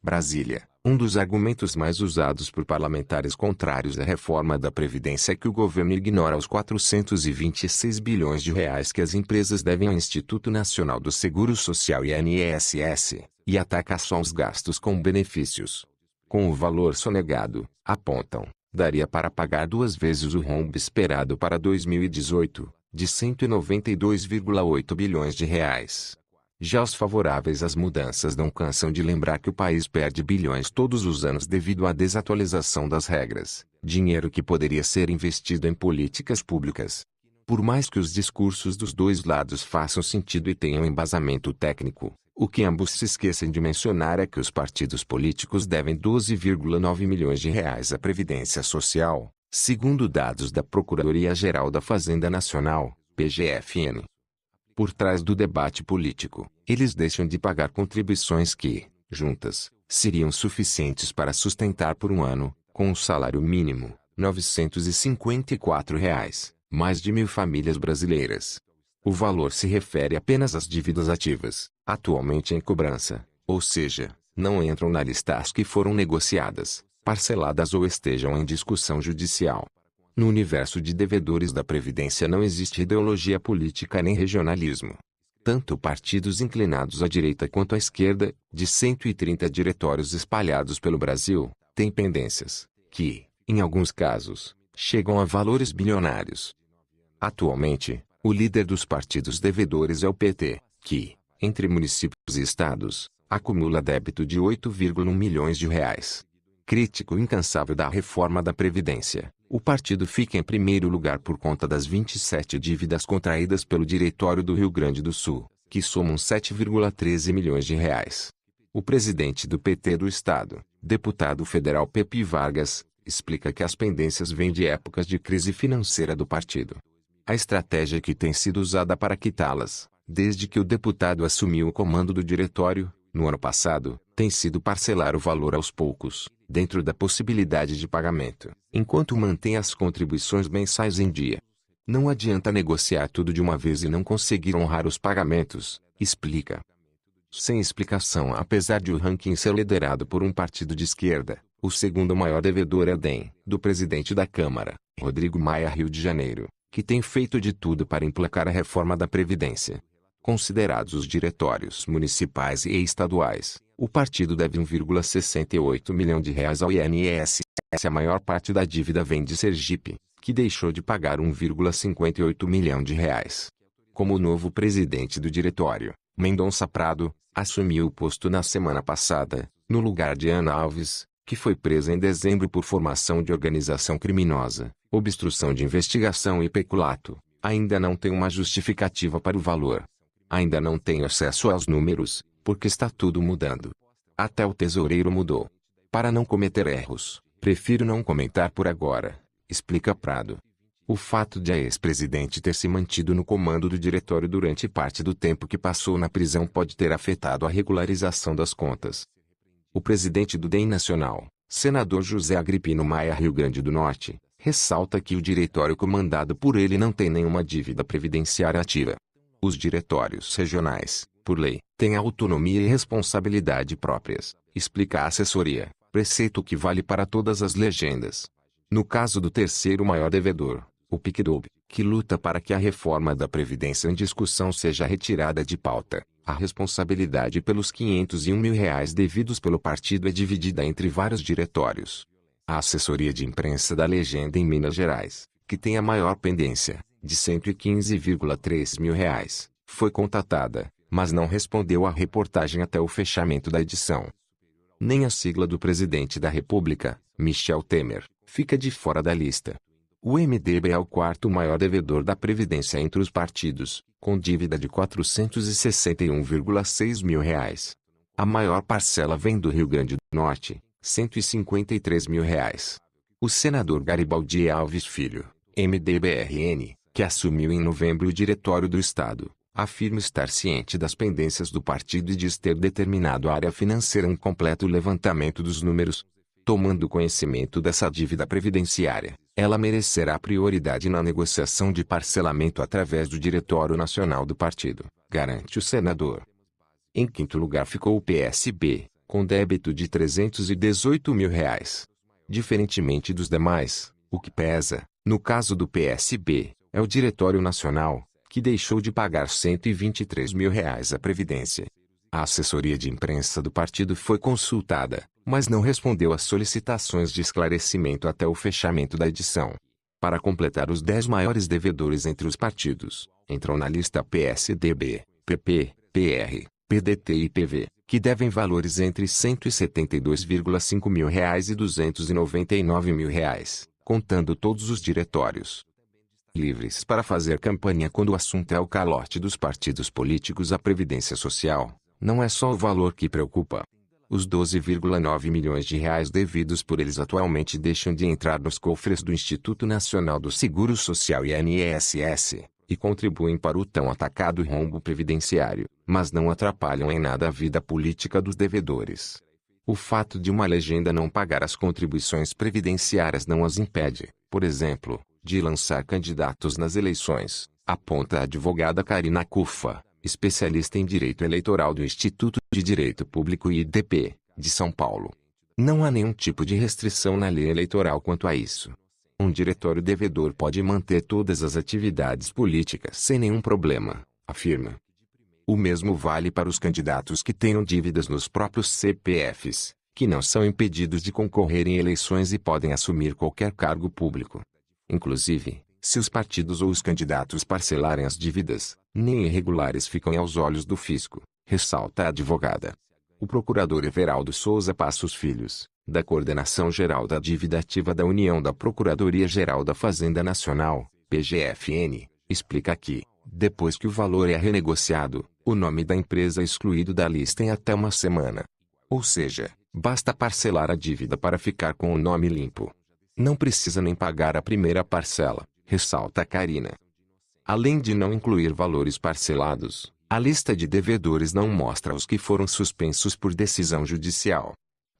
Brasília. Um dos argumentos mais usados por parlamentares contrários à reforma da Previdência é que o governo ignora os 426 bilhões de reais que as empresas devem ao Instituto Nacional do Seguro Social INSS, e ataca só os gastos com benefícios. Com o valor sonegado, apontam, daria para pagar 2 vezes o rombo esperado para 2018, de 192,8 bilhões de reais. Já os favoráveis às mudanças não cansam de lembrar que o país perde bilhões todos os anos devido à desatualização das regras, dinheiro que poderia ser investido em políticas públicas. Por mais que os discursos dos dois lados façam sentido e tenham embasamento técnico, o que ambos se esquecem de mencionar é que os partidos políticos devem 12,9 milhões de reais à Previdência Social, segundo dados da Procuradoria-Geral da Fazenda Nacional, PGFN. Por trás do debate político, eles deixam de pagar contribuições que, juntas, seriam suficientes para sustentar por um ano, com o salário mínimo, R$ 954, mais de 1.000 famílias brasileiras. O valor se refere apenas às dívidas ativas, atualmente em cobrança, ou seja, não entram na lista as que foram negociadas, parceladas ou estejam em discussão judicial. No universo de devedores da Previdência não existe ideologia política nem regionalismo. Tanto partidos inclinados à direita quanto à esquerda, de 130 diretórios espalhados pelo Brasil, têm pendências, que, em alguns casos, chegam a valores bilionários. Atualmente, o líder dos partidos devedores é o PT, que, entre municípios e estados, acumula débito de 8,1 milhões de reais. Crítico incansável da reforma da Previdência, o partido fica em primeiro lugar por conta das 27 dívidas contraídas pelo Diretório do Rio Grande do Sul, que somam 7,13 milhões de reais. O presidente do PT do estado, deputado federal Pepe Vargas, explica que as pendências vêm de épocas de crise financeira do partido. A estratégia que tem sido usada para quitá-las, desde que o deputado assumiu o comando do diretório, no ano passado, tem sido parcelar o valor aos poucos, dentro da possibilidade de pagamento, enquanto mantém as contribuições mensais em dia. Não adianta negociar tudo de uma vez e não conseguir honrar os pagamentos, explica. Sem explicação. Apesar de o ranking ser liderado por um partido de esquerda, o segundo maior devedor é o DEM, do presidente da Câmara, Rodrigo Maia, Rio de Janeiro, que tem feito de tudo para emplacar a reforma da Previdência. Considerados os diretórios municipais e estaduais, o partido deve 1,68 milhão de reais ao INSS. A maior parte da dívida vem de Sergipe, que deixou de pagar 1,58 milhão de reais. Como o novo presidente do diretório, Mendonça Prado, assumiu o posto na semana passada, no lugar de Ana Alves, que foi presa em dezembro por formação de organização criminosa, obstrução de investigação e peculato, ainda não tem uma justificativa para o valor. Ainda não tenho acesso aos números, porque está tudo mudando. Até o tesoureiro mudou. Para não cometer erros, prefiro não comentar por agora, explica Prado. O fato de a ex-presidente ter se mantido no comando do diretório durante parte do tempo que passou na prisão pode ter afetado a regularização das contas. O presidente do DEM Nacional, senador José Agripino Maia, Rio Grande do Norte, ressalta que o diretório comandado por ele não tem nenhuma dívida previdenciária ativa. Os diretórios regionais, por lei, têm autonomia e responsabilidade próprias, explica a assessoria, preceito que vale para todas as legendas. No caso do terceiro maior devedor, o PicDoB, que luta para que a reforma da Previdência em discussão seja retirada de pauta, a responsabilidade pelos R$ 501 mil devidos pelo partido é dividida entre vários diretórios. A assessoria de imprensa da legenda em Minas Gerais, que tem a maior pendência, de R$ 115,3 mil, foi contatada, mas não respondeu à reportagem até o fechamento da edição. Nem a sigla do presidente da República, Michel Temer, fica de fora da lista. O MDB é o quarto maior devedor da Previdência entre os partidos, com dívida de R$ 461,6 mil. A maior parcela vem do Rio Grande do Norte, R$ 153 mil. O senador Garibaldi Alves Filho, MDBRN, que assumiu em novembro o diretório do Estado, afirma estar ciente das pendências do partido e diz ter determinado à área financeira um completo levantamento dos números. Tomando conhecimento dessa dívida previdenciária, ela merecerá prioridade na negociação de parcelamento através do Diretório Nacional do partido, garante o senador. Em quinto lugar ficou o PSB, com débito de R$ 318 mil. Diferentemente dos demais, o que pesa, no caso do PSB, é o Diretório Nacional, que deixou de pagar R$ 123 mil à Previdência. A assessoria de imprensa do partido foi consultada, mas não respondeu às solicitações de esclarecimento até o fechamento da edição. Para completar os 10 maiores devedores entre os partidos, entram na lista PSDB, PP, PR, PDT e PV, que devem valores entre R$ 172,5 mil e R$ 299 mil, contando todos os diretórios. Livres para fazer campanha quando o assunto é o calote dos partidos políticos à Previdência Social, não é só o valor que preocupa. Os 12,9 milhões de reais devidos por eles atualmente deixam de entrar nos cofres do Instituto Nacional do Seguro Social INSS, e contribuem para o tão atacado rombo previdenciário, mas não atrapalham em nada a vida política dos devedores. O fato de uma legenda não pagar as contribuições previdenciárias não as impede, por exemplo, de lançar candidatos nas eleições, aponta a advogada Karina Cufa, especialista em direito eleitoral do Instituto de Direito Público IDP, de São Paulo. Não há nenhum tipo de restrição na lei eleitoral quanto a isso. Um diretório devedor pode manter todas as atividades políticas sem nenhum problema, afirma. O mesmo vale para os candidatos que tenham dívidas nos próprios CPFs, que não são impedidos de concorrer em eleições e podem assumir qualquer cargo público. Inclusive, se os partidos ou os candidatos parcelarem as dívidas, nem irregulares ficam aos olhos do fisco, ressalta a advogada. O procurador Everaldo Souza Passos Filhos, da Coordenação Geral da Dívida Ativa da União da Procuradoria-Geral da Fazenda Nacional, PGFN, explica que, depois que o valor é renegociado, o nome da empresa é excluído da lista em até uma semana. Ou seja, basta parcelar a dívida para ficar com o nome limpo. Não precisa nem pagar a primeira parcela, ressalta Karina. Além de não incluir valores parcelados, a lista de devedores não mostra os que foram suspensos por decisão judicial.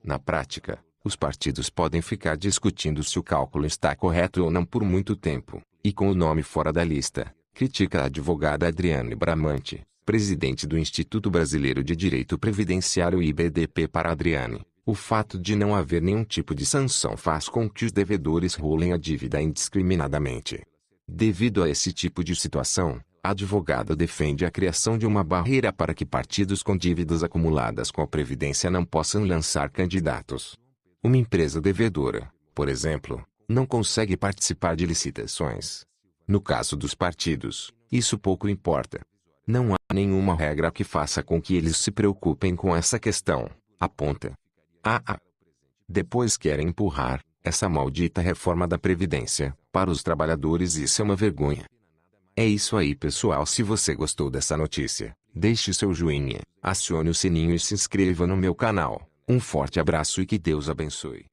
Na prática, os partidos podem ficar discutindo se o cálculo está correto ou não por muito tempo, e com o nome fora da lista, critica a advogada Adriane Bramante, presidente do Instituto Brasileiro de Direito Previdenciário IBDP. Para Adriane, o fato de não haver nenhum tipo de sanção faz com que os devedores rolem a dívida indiscriminadamente. Devido a esse tipo de situação, a advogada defende a criação de uma barreira para que partidos com dívidas acumuladas com a Previdência não possam lançar candidatos. Uma empresa devedora, por exemplo, não consegue participar de licitações. No caso dos partidos, isso pouco importa. Não há nenhuma regra que faça com que eles se preocupem com essa questão, aponta. Depois querem empurrar essa maldita reforma da Previdência para os trabalhadores, e isso é uma vergonha. É isso aí, pessoal. Se você gostou dessa notícia, deixe seu joinha, acione o sininho e se inscreva no meu canal. Um forte abraço e que Deus abençoe.